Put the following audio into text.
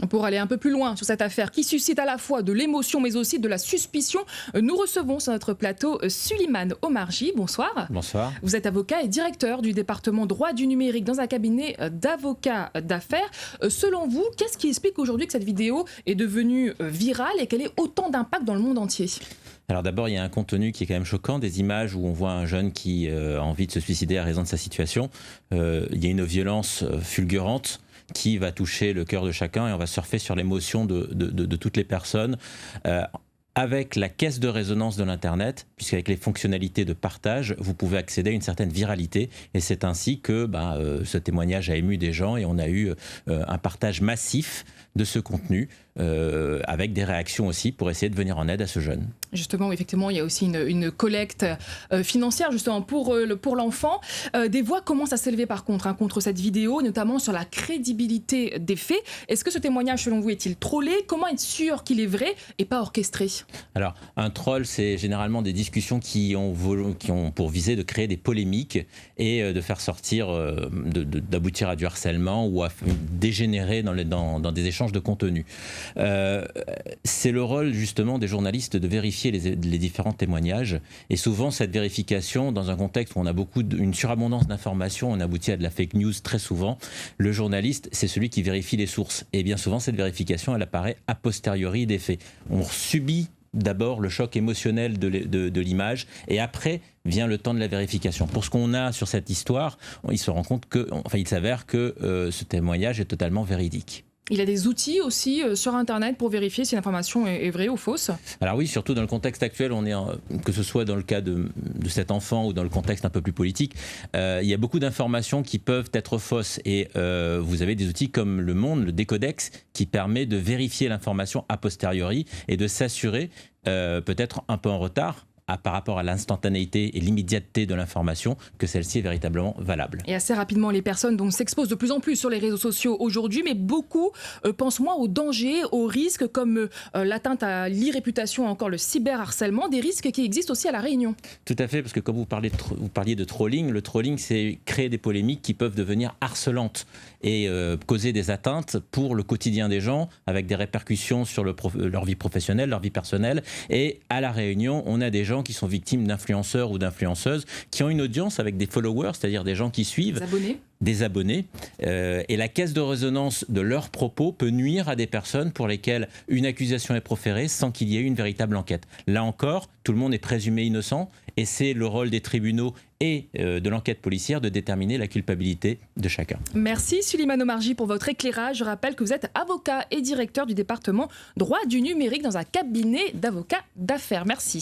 Pour aller un peu plus loin sur cette affaire qui suscite à la fois de l'émotion mais aussi de la suspicion, nous recevons sur notre plateau Suleiman Omarji. Bonsoir. Bonsoir. Vous êtes avocat et directeur du département droit du numérique dans un cabinet d'avocats d'affaires. Selon vous, qu'est-ce qui explique aujourd'hui que cette vidéo est devenue virale et qu'elle ait autant d'impact dans le monde entier ? Alors d'abord, il y a un contenu qui est quand même choquant, des images où on voit un jeune qui a envie de se suicider à raison de sa situation. Il y a une violence fulgurante qui va toucher le cœur de chacun et on va surfer sur l'émotion de toutes les personnes. Avec la caisse de résonance de l'Internet, puisqu'avec les fonctionnalités de partage, vous pouvez accéder à une certaine viralité. Et c'est ainsi que ce témoignage a ému des gens et on a eu un partage massif de ce contenu, avec des réactions aussi pour essayer de venir en aide à ce jeune. Justement, effectivement, il y a aussi une collecte financière justement pour l'enfant. Des voix commencent à s'élever par contre contre cette vidéo, notamment sur la crédibilité des faits. Est-ce que ce témoignage, selon vous, est-il trollé ? Comment être sûr qu'il est vrai et pas orchestré ? Alors, un troll, c'est généralement des discussions qui ont pour visée de créer des polémiques et de faire sortir, d'aboutir à du harcèlement ou à dégénérer dans des échanges de contenu. C'est le rôle justement des journalistes de vérifier les différents témoignages et souvent cette vérification dans un contexte où on a une surabondance d'informations, on aboutit à de la fake news très souvent. Le journaliste, c'est celui qui vérifie les sources et bien souvent cette vérification elle apparaît a posteriori des faits. On subit d'abord le choc émotionnel de l'image et après vient le temps de la vérification. Pour ce qu'on a sur cette histoire, il s'avère que ce témoignage est totalement véridique. Il y a des outils aussi sur Internet pour vérifier si l'information est vraie ou fausse ? Alors oui, surtout dans le contexte actuel, que ce soit dans le cas de cet enfant ou dans le contexte un peu plus politique, il y a beaucoup d'informations qui peuvent être fausses et vous avez des outils comme Le Monde, le Décodex, qui permet de vérifier l'information a posteriori et de s'assurer, peut-être un peu en retard, par rapport à l'instantanéité et l'immédiateté de l'information, que celle-ci est véritablement valable. Et assez rapidement, les personnes s'exposent de plus en plus sur les réseaux sociaux aujourd'hui, mais beaucoup pensent moins aux dangers, aux risques comme l'atteinte à l'irréputation, encore le cyberharcèlement, des risques qui existent aussi à La Réunion. Tout à fait, parce que comme vous parliez de trolling, le trolling c'est créer des polémiques qui peuvent devenir harcelantes et causer des atteintes pour le quotidien des gens, avec des répercussions sur leur vie professionnelle, leur vie personnelle. Et à La Réunion, on a des gens qui sont victimes d'influenceurs ou d'influenceuses, qui ont une audience avec des followers, c'est-à-dire des gens qui suivent, des abonnés, et la caisse de résonance de leurs propos peut nuire à des personnes pour lesquelles une accusation est proférée sans qu'il y ait eu une véritable enquête. Là encore, tout le monde est présumé innocent et c'est le rôle des tribunaux et de l'enquête policière de déterminer la culpabilité de chacun. Merci Suleiman Omarji pour votre éclairage. Je rappelle que vous êtes avocat et directeur du département droit du numérique dans un cabinet d'avocats d'affaires. Merci.